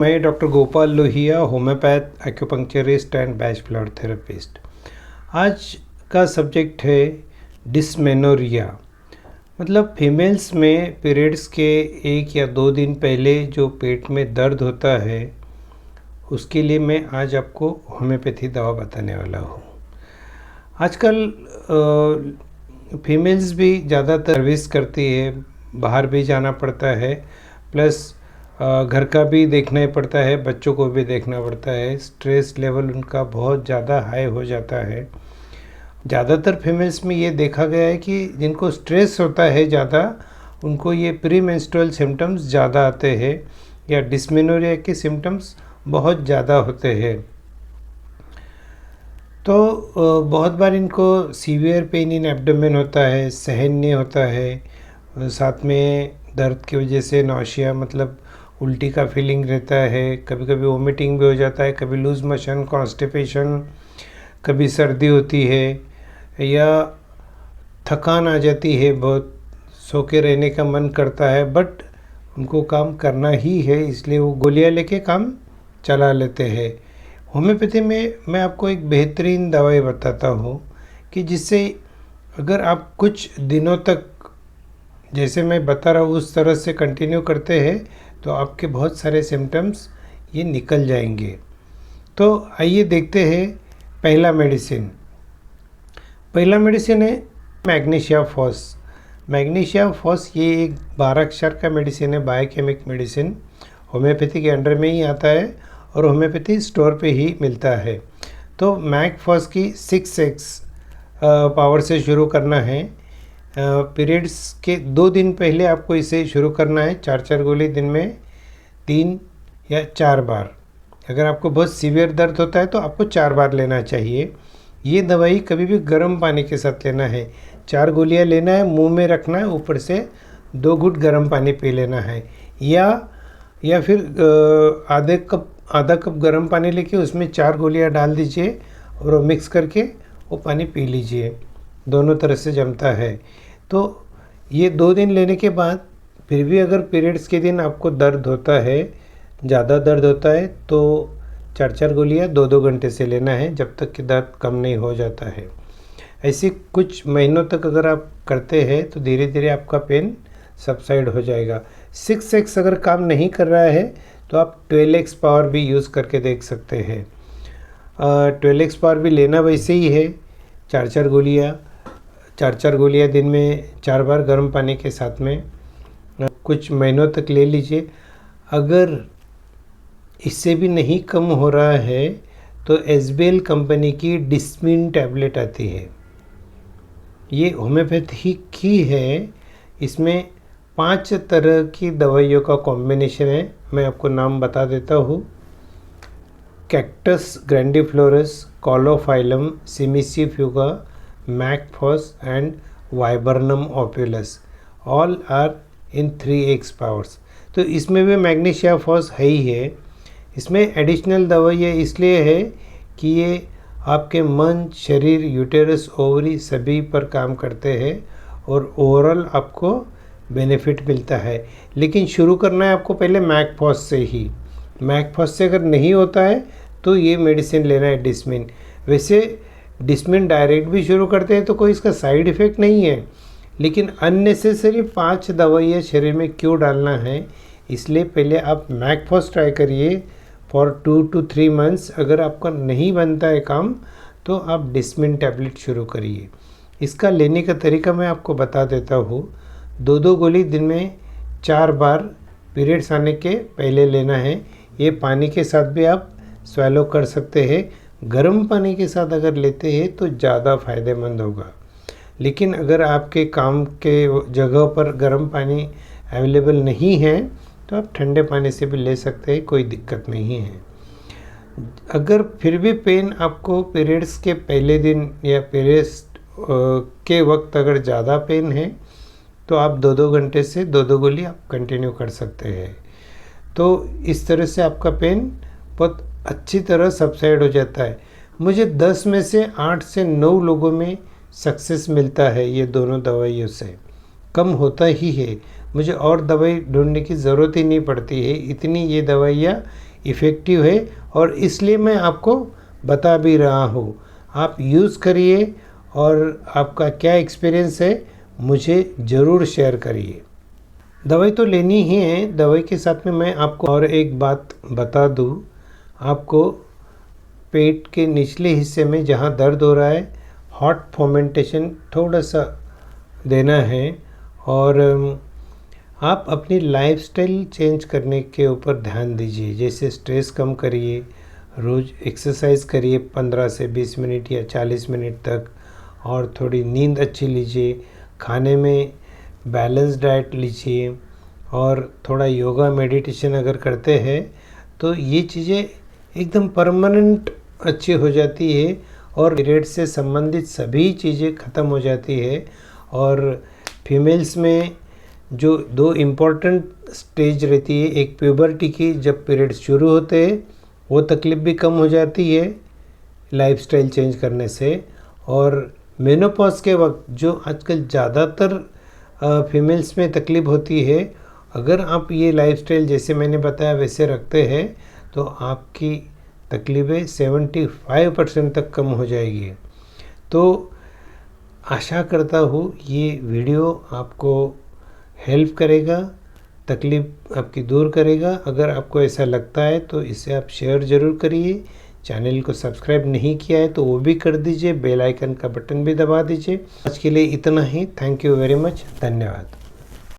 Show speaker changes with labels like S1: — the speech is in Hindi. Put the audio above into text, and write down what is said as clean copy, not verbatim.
S1: मैं doctor Gopal Lohia, homeopath, acupuncturist and batch flower therapist. आज का सब्जेक्ट है डिस्मेनोरिया। मतलब फीमेल्स में पीरियड्स के 1 या 2 दिन पहले जो पेट में दर्द होता है, उसके लिए मैं आज आपको होम्योपैथी दवा बताने वाला हूँ। आजकल फीमेल्स भी ज़्यादातर सर्विस करती है, बाहर भी जाना पड़ता है, प्लस घर का भी देखना ही पड़ता है, बच्चों को भी देखना पड़ता है। स्ट्रेस लेवल उनका बहुत ज़्यादा हाई हो जाता है। ज़्यादातर फीमेल्स में ये देखा गया है कि जिनको स्ट्रेस होता है ज़्यादा, उनको ये प्री मेंस्ट्रुअल सिम्टम्स ज़्यादा आते हैं या डिस्मेनोरिया के सिम्टम्स बहुत ज़्यादा होते हैं। तो बहुत बार इनको सीवियर पेन इन एब्डोमेन होता है, सहन नहीं होता है, साथ में दर्द की वजह से नौशिया मतलब उल्टी का फीलिंग रहता है, कभी कभी वोमिटिंग भी हो जाता है, कभी लूज मोशन, कॉन्स्टिपेशन, कभी सर्दी होती है या थकान आ जाती है, बहुत सो के रहने का मन करता है, बट उनको काम करना ही है, इसलिए वो गोलियां लेके काम चला लेते हैं। होम्योपैथी में मैं आपको एक बेहतरीन दवाई बताता हूँ कि जिससे अगर आप कुछ दिनों तक जैसे मैं बता रहा हूँ उस तरह से कंटिन्यू करते हैं तो आपके बहुत सारे सिम्टम्स ये निकल जाएंगे। तो आइए देखते हैं पहला मेडिसिन है मैग्नीशिया फॉस। मैग्नीशिया फॉस ये एक 12 अक्षर का मेडिसिन है, बायोकेमिक मेडिसिन, होम्योपैथी के अंडर में ही आता है और होम्योपैथी स्टोर पे ही मिलता है। तो मैग फॉस की 6x पावर से शुरू करना है। पीरियड्स के 2 दिन पहले आपको इसे शुरू करना है। 4 गोली दिन में 3 या 4 बार। अगर आपको बहुत सीवियर दर्द होता है तो आपको 4 बार लेना चाहिए। ये दवाई कभी भी गर्म पानी के साथ लेना है। 4 गोलियां लेना है, मुंह में रखना है, ऊपर से 2 घूंट गर्म पानी पी लेना है, या फिर आधा कप गर्म पानी लेके उसमें 4 गोलियां डाल दीजिए और वो मिक्स करके वो पानी पी लीजिए। दोनों तरह से जमता है। तो ये 2 दिन लेने के बाद फिर भी अगर पीरियड्स के दिन आपको दर्द होता है, ज़्यादा दर्द होता है, तो 4 गोलियां 2-2 घंटे से लेना है जब तक कि दर्द कम नहीं हो जाता है। ऐसे कुछ महीनों तक अगर आप करते हैं तो धीरे धीरे आपका पेन सबसाइड हो जाएगा। 6x अगर काम नहीं कर रहा है तो आप 12x पावर भी यूज़ करके देख सकते हैं। 12x पावर भी लेना वैसे ही है, 4 गोलियां दिन में 4 बार गर्म पानी के साथ में कुछ महीनों तक ले लीजिए। अगर इससे भी नहीं कम हो रहा है तो एसबीएल कंपनी की डिस्मिन टैबलेट आती है, ये होम्योपैथी की है। इसमें 5 तरह की दवाइयों का कॉम्बिनेशन है, मैं आपको नाम बता देता हूँ। Cactus grandiflorus, calophyllum, cimicifuga, mag phos and viburnum opulus, all are in 3x powers. तो इसमें भी मैग्नीशिया फॉस है ही है। इसमें एडिशनल दवाई इसलिए है कि ये आपके मन, शरीर, यूटेरस, ओवरी सभी पर काम करते हैं और ओवरऑल आपको बेनिफिट मिलता है। लेकिन शुरू करना है आपको पहले मैगफॉस से ही। मैगफॉस से अगर नहीं होता है तो ये मेडिसिन लेना है डिस्मिन। वैसे डिस्मिन डायरेक्ट भी शुरू करते हैं तो कोई इसका साइड इफ़ेक्ट नहीं है, लेकिन अननेसेसरी 5 दवाइयाँ शरीर में क्यों डालना है, इसलिए पहले आप मैगफॉस ट्राई करिए फॉर 2 to 3 मंथ्स। अगर आपका नहीं बनता है काम तो आप डिस्मिन टैबलेट शुरू करिए। इसका लेने का तरीका मैं आपको बता देता हूँ। 2-2 गोली दिन में 4 बार पीरियड्स आने के पहले लेना है। ये पानी के साथ भी आप स्वेलो कर सकते हैं। गर्म पानी के साथ अगर लेते हैं तो ज़्यादा फ़ायदेमंद होगा, लेकिन अगर आपके काम के जगह पर गर्म पानी अवेलेबल नहीं है तो आप ठंडे पानी से भी ले सकते हैं, कोई दिक्कत नहीं है। अगर फिर भी पेन आपको पीरियड्स के पहले दिन या पीरियड्स के वक्त अगर ज़्यादा पेन है तो आप 2-2 घंटे से 2-2 गोली आप कंटिन्यू कर सकते हैं। तो इस तरह से आपका पेन बहुत अच्छी तरह सबसाइड हो जाता है। मुझे 10 में से 8 से 9 लोगों में सक्सेस मिलता है ये दोनों दवाइयों से। कम होता ही है, मुझे और दवाई ढूंढने की ज़रूरत ही नहीं पड़ती है, इतनी ये दवाइयाँ इफ़ेक्टिव है और इसलिए मैं आपको बता भी रहा हूँ। आप यूज़ करिए और आपका क्या एक्सपीरियंस है मुझे ज़रूर शेयर करिए। दवाई तो लेनी ही है, दवाई के साथ में मैं आपको और एक बात बता दूँ, आपको पेट के निचले हिस्से में जहाँ दर्द हो रहा है हॉट फर्मेंटेशन थोड़ा सा देना है और आप अपनी लाइफस्टाइल चेंज करने के ऊपर ध्यान दीजिए। जैसे स्ट्रेस कम करिए, रोज़ एक्सरसाइज करिए 15 से 20 मिनट या 40 मिनट तक, और थोड़ी नींद अच्छी लीजिए, खाने में बैलेंस डाइट लीजिए और थोड़ा योगा मेडिटेशन अगर करते हैं तो ये चीज़ें एकदम परमानेंट अच्छी हो जाती है और पीरियड से संबंधित सभी चीज़ें ख़त्म हो जाती है। और फीमेल्स में जो 2 इम्पॉर्टेंट स्टेज रहती है, एक प्यूबर्टी की जब पीरियड शुरू होते हैं वो तकलीफ़ भी कम हो जाती है लाइफस्टाइल चेंज करने से, और मेनोपॉज के वक्त जो आजकल ज़्यादातर फीमेल्स में तकलीफ़ होती है, अगर आप ये लाइफस्टाइल जैसे मैंने बताया वैसे रखते हैं तो आपकी तकलीफ़ें 75% तक कम हो जाएगी। तो आशा करता हूँ ये वीडियो आपको हेल्प करेगा, तकलीफ़ आपकी दूर करेगा। अगर आपको ऐसा लगता है तो इसे आप शेयर ज़रूर करिए। चैनल को सब्सक्राइब नहीं किया है तो वो भी कर दीजिए, बेल आइकन का बटन भी दबा दीजिए। आज के लिए इतना ही। थैंक यू वेरी मच, धन्यवाद।